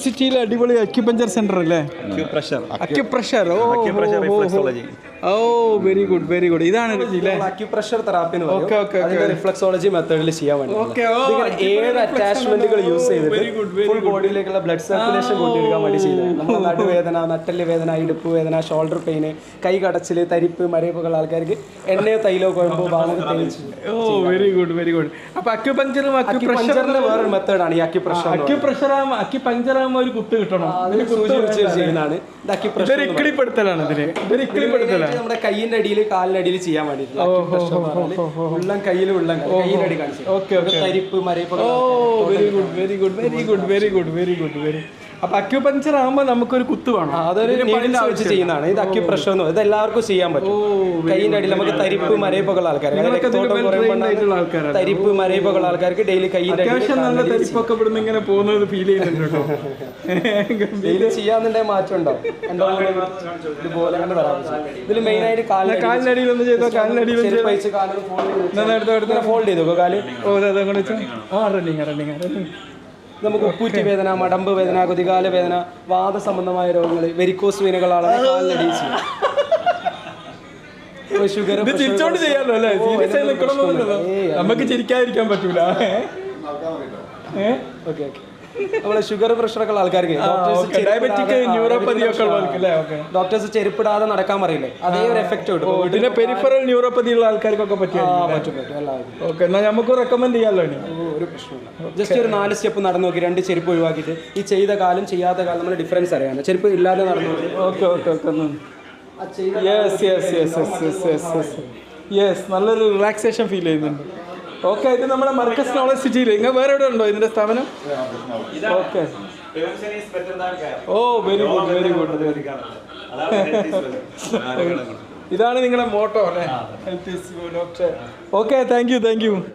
സിറ്റിയിലെ അടിപൊളി acupuncture centre അല്ലേ? അക്യുപ്രഷർ. ഓ വെരി ഗുഡ് വെരി ഗുഡ്. ഇതാണ് അക്യുപ്രഷർ തെറാപ്പി എന്ന് പറയും. റിഫ്ലക്സോളജി മെത്തേഡിൽ ചെയ്യാൻ വേണ്ടി 7 അറ്റാച്ച്മെന്റുകൾ യൂസ് ചെയ്തിട്ട് ഫുൾ ബോഡിയിലേക്കുള്ള ബ്ലഡ് സർക്കുലേഷൻ കൂട്ടിയെടുക്കാൻ വേണ്ടി ചെയ്യുന്നത്. നമ്മുടെ നടുവേദന, നട്ടല് വേദന, ഇടുപ്പ് വേദന, ഷോൾഡർ പെയിന്, കൈ കടച്ചില്, തരിപ്പ്, മരവിപ്പുള്ള ആൾക്കാർക്ക് എണ്ണയോ തൈലോ കുഴമ്പോ ഭാഗത്ത് തേച്ച്. ഓ വെരി ഗുഡ് വെരി ഗുഡ്. അപ്പൊ അക്യുപഞ്ചറിന്റെ വേറൊരു മെത്തേഡാണ് ഈ അക്യുപ്രഷർ. അക്യുപഞ്ചർ ആകുമ്പോൾ ഒരു കുത്ത് കിട്ടണം. ചെയ്യുന്നതാണ് ഇക്കിളിപ്പെടുത്തലാണ് നമ്മുടെ കൈയിന്റെ അടിയിൽ കാലിന്റെ അടിയിൽ ചെയ്യാൻ വേണ്ടിട്ട് ഉള്ളം കയ്യിൽ കൈയിന്റെ അടി കാണിച്ചു തരിപ്പ് മരയിപ്പ്. Very good very good very good very good very good very. അപ്പൊ അക്യുപഞ്ചർ ആകുമ്പോൾ നമുക്കൊരു കുത്ത് വേണം. അതൊരു ആവശ്യം ചെയ്യുന്നതാണ് ഇത് അക്യുപ്രഷർ എന്ന്. ഇത് എല്ലാവർക്കും ചെയ്യാൻ പറ്റും. കൈയിന്റെ അടിയിൽ നമുക്ക് തരിപ്പ് മരയിപ്പൊക്കെ ആൾക്കാർ, തരിപ്പ് മരയിപ്പൊക്കെ ആൾക്കാർക്ക് ഡെയിലി കൈയിന്റെ നല്ല തരിപ്പൊക്കെ ഇവിടുന്ന് ഇങ്ങനെ പോകുന്നത് ഫീൽ ചെയ്യുന്നുണ്ടോ? ഡെയിലി ചെയ്യാന്നുണ്ടെങ്കിൽ മാറ്റം ഉണ്ടാവും. ഇതുപോലെ ഇതിൽ മെയിൻ ആയിട്ട് കാലിനടിയിൽ ഒന്ന് ചെയ്തോ. കാലിനടിയിൽ ഫോൾഡ് ചെയ്തോ കാല്. റണ്ണിങ് നമുക്ക് ഉപ്പൂറ്റി വേദന, മടമ്പ് വേദന, കുതികാല വേദന, വാദ സംബന്ധമായ രോഗങ്ങൾ, വെരിക്കോസ് വീനുകളാണ് കാലിനടിയിൽ ചെയ്യാം. ഷുഗർ ചിരിച്ചോണ്ട് ചെയ്യാമല്ലോ അല്ലേ? സീരിയസ് ആയി നിൽക്കണമെന്നല്ലോ. നമുക്ക് ചിരിക്കാതിരിക്കാൻ പറ്റൂല. Okay okay. നമ്മളെ ഷുഗർ പ്രഷറൊക്കെ ഉള്ള ആൾക്കാർക്ക് ഡോക്ടേഴ്സ് ചെരുപ്പിടാതെ നടക്കാൻ പറയില്ലേ, അതേ ഒരു എഫക്റ്റ് കിട്ടും. പിന്നെ പെരിഫറൽ ന്യൂറോപ്പതി ഉള്ള ആൾക്കാർക്കൊക്കെ പറ്റും. ഓക്കെ, എന്നാൽ നമുക്ക് റെക്കമെൻഡ് ചെയ്യാമല്ലോ. ഒരു പ്രശ്നമില്ല. ജസ്റ്റ് ഒരു 4 സ്റ്റെപ്പ് നടന്നു നോക്കി 2 ചെരുപ്പ് ഒഴിവാക്കിയിട്ട് ഈ ചെയ്ത കാലം ചെയ്യാത്ത കാലം നമ്മൾ ഡിഫറൻസ് അറിയാം. ചെരുപ്പ് ഇല്ലാതെ നടന്നു നോക്കി. Okay okay okay. യെസ് നല്ലൊരു റിലാക്സേഷൻ ഫീൽ ചെയ്യുന്നുണ്ട്. ഓക്കെ, ഇത് നമ്മുടെ മർക്കസ് നോളജ് സിറ്റിയിൽ. നിങ്ങൾ വേറെ എവിടെ ഉണ്ടോ ഇതിന്റെ സ്ഥാപനം? ഓക്കെ. ഓ വെരി ഗുഡ് വെരി ഗുഡ്. ഇതാണ് നിങ്ങളുടെ മോട്ടോ അല്ലേ? Okay, thank you.